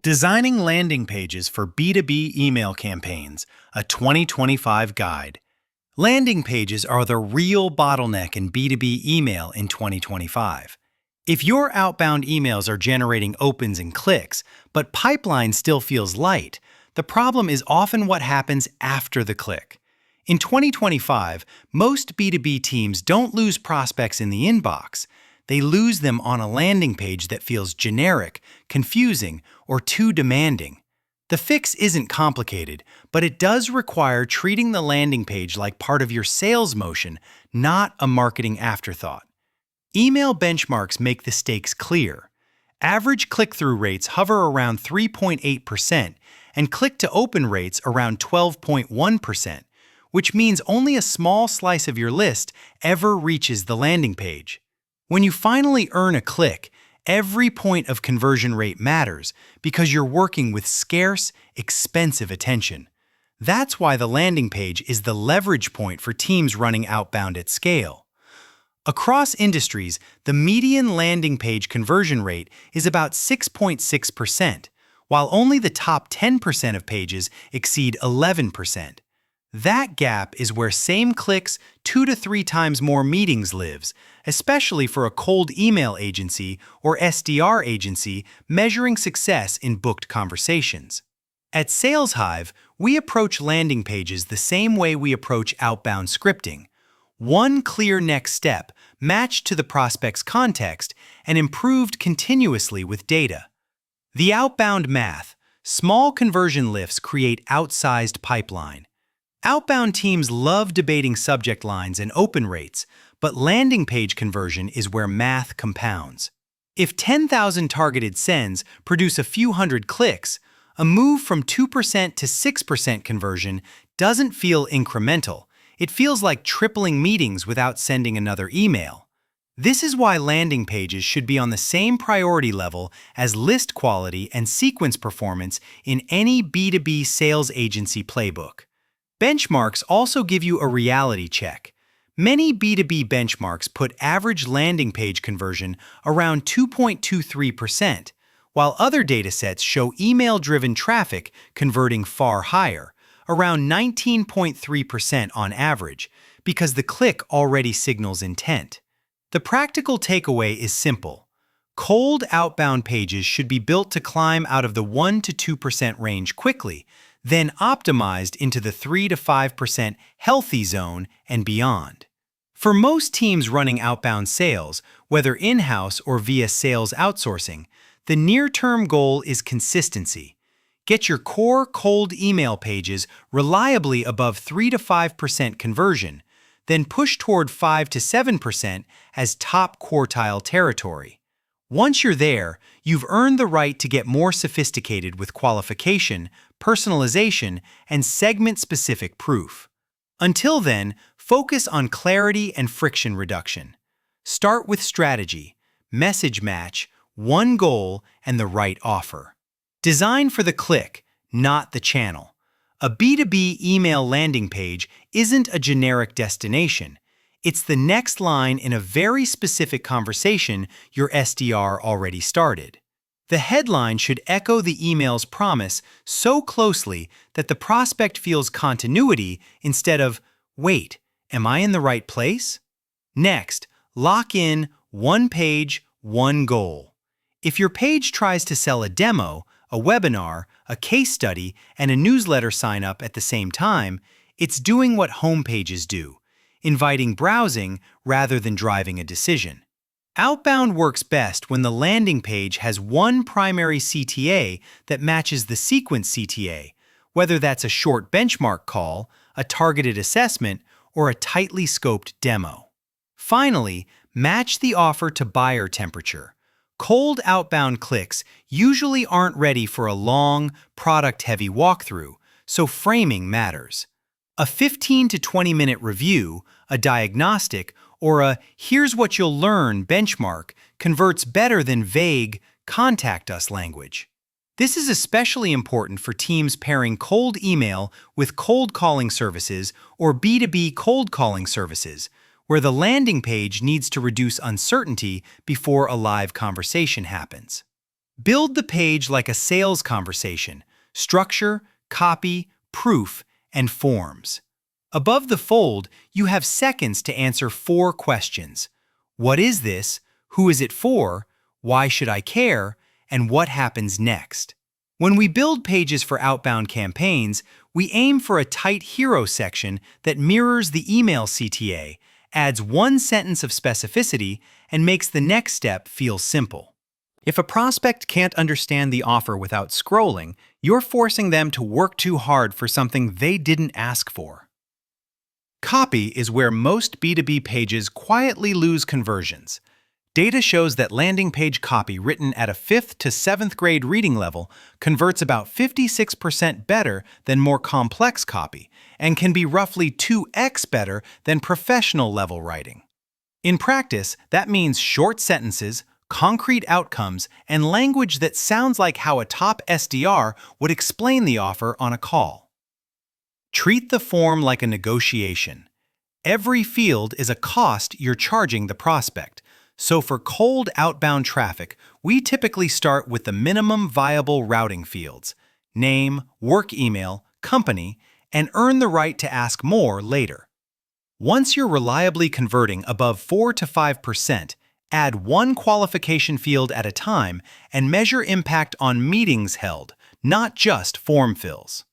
Designing Landing Pages for B2B Email Campaigns, a 2025 guide. Landing pages are the real bottleneck in B2B email in 2025. If your outbound emails are generating opens and clicks, but pipeline still feels light, the problem is often what happens after the click. In 2025, most B2B teams don't lose prospects in the inbox. They lose them on a landing page that feels generic, confusing, or too demanding. The fix isn't complicated, but it does require treating the landing page like part of your sales motion, not a marketing afterthought. Email benchmarks make the stakes clear. Average click-through rates hover around 3.8% and click-to-open rates around 12.1%, which means only a small slice of your list ever reaches the landing page. When you finally earn a click, every point of conversion rate matters because you're working with scarce, expensive attention. That's why the landing page is the leverage point for teams running outbound at scale. Across industries, the median landing page conversion rate is about 6.6%, while only the top 10% of pages exceed 11%. That gap is where same clicks 2 to 3 times more meetings lives, especially for a cold email agency or SDR agency measuring success in booked conversations. At SalesHive, we approach landing pages the same way we approach outbound scripting. One clear next step, matched to the prospect's context, and improved continuously with data. The outbound math: small conversion lifts create outsized pipeline. Outbound teams love debating subject lines and open rates, but landing page conversion is where math compounds. If 10,000 targeted sends produce a few hundred clicks, a move from 2% to 6% conversion doesn't feel incremental. It feels like tripling meetings without sending another email. This is why landing pages should be on the same priority level as list quality and sequence performance in any B2B sales agency playbook. Benchmarks also give you a reality check. Many B2B benchmarks put average landing page conversion around 2.23%, while other datasets show email-driven traffic converting far higher, around 19.3% on average, because the click already signals intent. The practical takeaway is simple. Cold outbound pages should be built to climb out of the 1 to 2% range quickly, then optimized into the 3 to 5% healthy zone and beyond. For most teams running outbound sales, whether in-house or via sales outsourcing, the near-term goal is consistency. Get your core cold email pages reliably above 3 to 5% conversion, then push toward 5 to 7% as top quartile territory. Once you're there, you've earned the right to get more sophisticated with qualification, personalization, and segment-specific proof. Until then, focus on clarity and friction reduction. Start with strategy, message match, one goal, and the right offer. Design for the click, not the channel. A B2B email landing page isn't a generic destination. It's the next line in a very specific conversation your SDR already started. The headline should echo the email's promise so closely that the prospect feels continuity instead of, wait, am I in the right place? Next, lock in one page, one goal. If your page tries to sell a demo, a webinar, a case study, and a newsletter sign-up at the same time, it's doing what homepages do, inviting browsing rather than driving a decision. Outbound works best when the landing page has one primary CTA that matches the sequence CTA, whether that's a short benchmark call, a targeted assessment, or a tightly scoped demo. Finally, match the offer to buyer temperature. Cold outbound clicks usually aren't ready for a long, product-heavy walkthrough, so framing matters. A 15 to 20-minute review, a diagnostic, or a "here's what you'll learn" benchmark converts better than vague "contact us" language. This is especially important for teams pairing cold email with cold calling services or B2B cold calling services, where the landing page needs to reduce uncertainty before a live conversation happens. Build the page like a sales conversation: structure, copy, proof, and forms. Above the fold, you have seconds to answer 4 questions. What is this? Who is it for? Why should I care? And what happens next? When we build pages for outbound campaigns, we aim for a tight hero section that mirrors the email CTA, adds 1 sentence of specificity, and makes the next step feel simple. If a prospect can't understand the offer without scrolling, you're forcing them to work too hard for something they didn't ask for. Copy is where most B2B pages quietly lose conversions. Data shows that landing page copy written at a 5th to 7th grade reading level converts about 56% better than more complex copy and can be roughly 2x better than professional level writing. In practice, that means short sentences, concrete outcomes, and language that sounds like how a top SDR would explain the offer on a call. Treat the form like a negotiation. Every field is a cost you're charging the prospect. So for cold outbound traffic, we typically start with the minimum viable routing fields: name, work email, company, and earn the right to ask more later. Once you're reliably converting above 4 to 5%, add 1 qualification field at a time and measure impact on meetings held, not just form fills.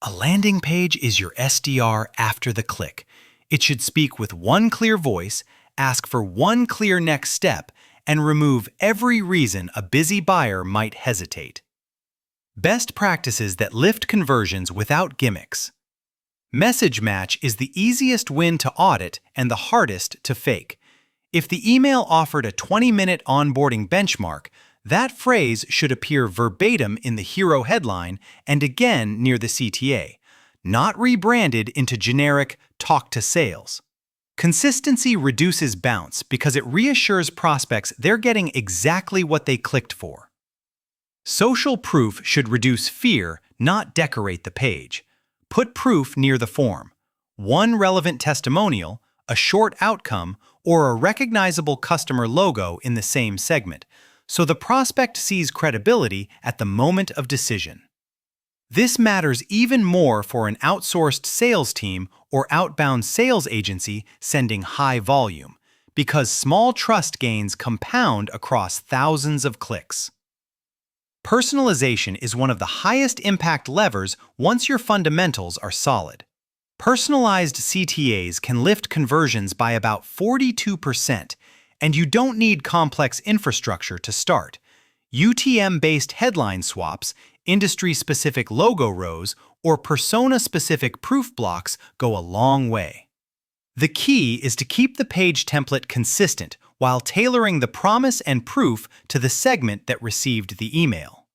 A landing page is your SDR after the click. It should speak with 1 clear voice, ask for 1 clear next step, and remove every reason a busy buyer might hesitate. Best practices that lift conversions without gimmicks. Message match is the easiest win to audit and the hardest to fake. If the email offered a 20-minute onboarding benchmark, that phrase should appear verbatim in the hero headline and again near the CTA, not rebranded into generic "talk to sales." Consistency reduces bounce because it reassures prospects they're getting exactly what they clicked for. Social proof should reduce fear, not decorate the page. Put proof near the form: 1 relevant testimonial, a short outcome, or a recognizable customer logo in the same segment, so the prospect sees credibility at the moment of decision. This matters even more for an outsourced sales team or outbound sales agency sending high volume, because small trust gains compound across thousands of clicks. Personalization is one of the highest impact levers once your fundamentals are solid. Personalized CTAs can lift conversions by about 42%, and you don't need complex infrastructure to start. UTM-based headline swaps, industry-specific logo rows, or persona-specific proof blocks go a long way. The key is to keep the page template consistent while tailoring the promise and proof to the segment that received the email.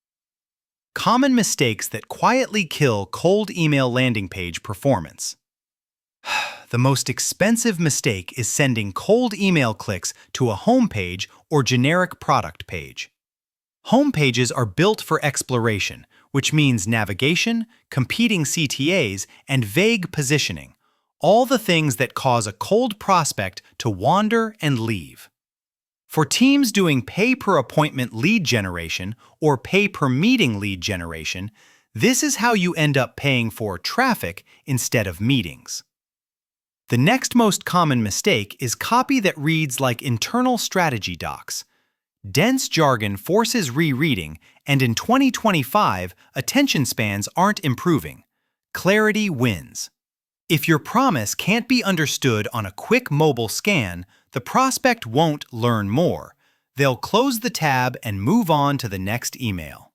Common mistakes that quietly kill cold email landing page performance. The most expensive mistake is sending cold email clicks to a homepage or generic product page. Homepages are built for exploration, which means navigation, competing CTAs, and vague positioning, all the things that cause a cold prospect to wander and leave. For teams doing pay-per-appointment lead generation or pay-per-meeting lead generation, this is how you end up paying for traffic instead of meetings. The next most common mistake is copy that reads like internal strategy docs. Dense jargon forces rereading, and in 2025, attention spans aren't improving. Clarity wins. If your promise can't be understood on a quick mobile scan, the prospect won't learn more. They'll close the tab and move on to the next email.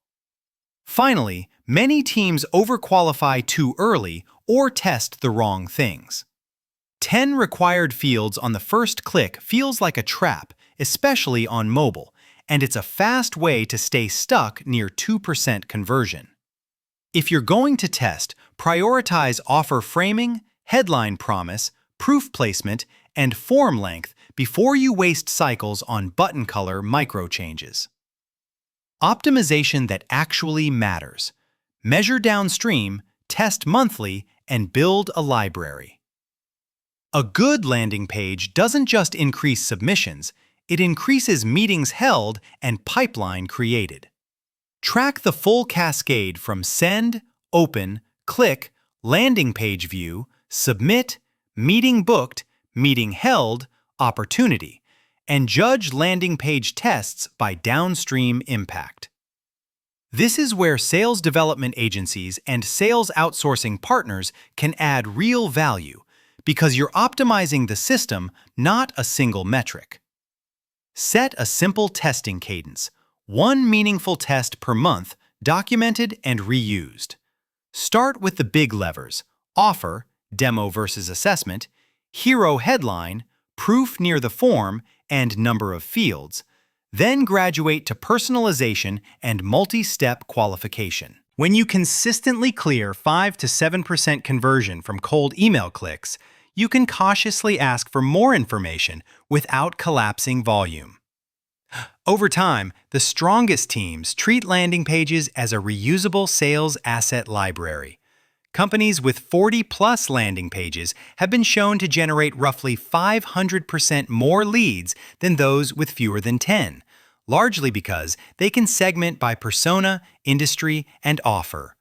Finally, many teams overqualify too early or test the wrong things. 10 required fields on the first click feels like a trap, especially on mobile, and it's a fast way to stay stuck near 2% conversion. If you're going to test, prioritize offer framing, headline promise, proof placement, and form length before you waste cycles on button color micro changes. Optimization that actually matters. Measure downstream, test monthly, and build a library. A good landing page doesn't just increase submissions, it increases meetings held and pipeline created. Track the full cascade from send, open, click, landing page view, submit, meeting booked, meeting held, opportunity, and judge landing page tests by downstream impact. This is where sales development agencies and sales outsourcing partners can add real value because you're optimizing the system, not a single metric. Set a simple testing cadence, one meaningful test per month, documented and reused. Start with the big levers: offer, demo versus assessment, hero headline, proof near the form, and number of fields. Then graduate to personalization and multi-step qualification. When you consistently clear 5 to 7% conversion from cold email clicks, you can cautiously ask for more information without collapsing volume. Over time, the strongest teams treat landing pages as a reusable sales asset library. Companies with 40-plus landing pages have been shown to generate roughly 500% more leads than those with fewer than 10, largely because they can segment by persona, industry, and offer.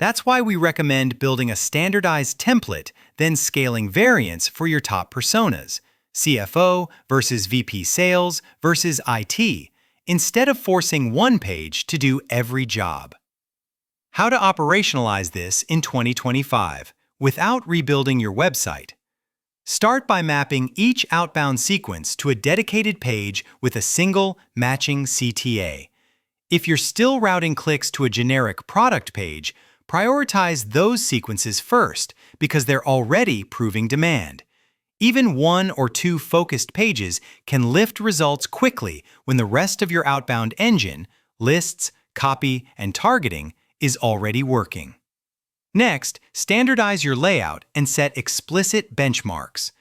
That's why we recommend building a standardized template, then scaling variants for your top personas: CFO versus VP Sales versus IT, instead of forcing one page to do every job. How to operationalize this in 2025 without rebuilding your website. Start by mapping each outbound sequence to a dedicated page with a single matching CTA. If you're still routing clicks to a generic product page, prioritize those sequences first because they're already proving demand. Even 1 or 2 focused pages can lift results quickly when the rest of your outbound engine, lists, copy, and targeting, is already working. Next, standardize your layout and set explicit benchmarks.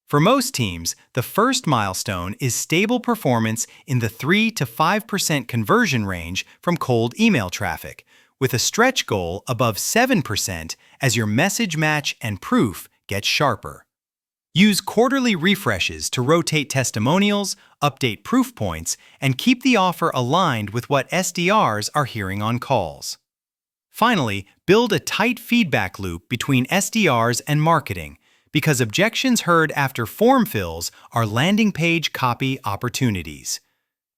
For most teams, the first milestone is stable performance in the 3 to 5% conversion range from cold email traffic, with a stretch goal above 7% as your message match and proof get sharper. Use quarterly refreshes to rotate testimonials, update proof points, and keep the offer aligned with what SDRs are hearing on calls. Finally, build a tight feedback loop between SDRs and marketing, because objections heard after form fills are landing page copy opportunities.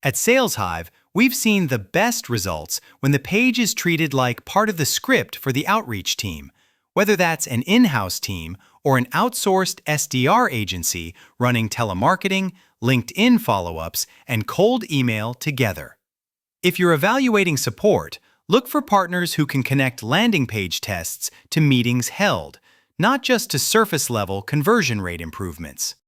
At SalesHive, we've seen the best results when the page is treated like part of the script for the outreach team, whether that's an in-house team or an outsourced SDR agency running telemarketing, LinkedIn follow-ups, and cold email together. If you're evaluating support, look for partners who can connect landing page tests to meetings held, not just to surface-level conversion rate improvements.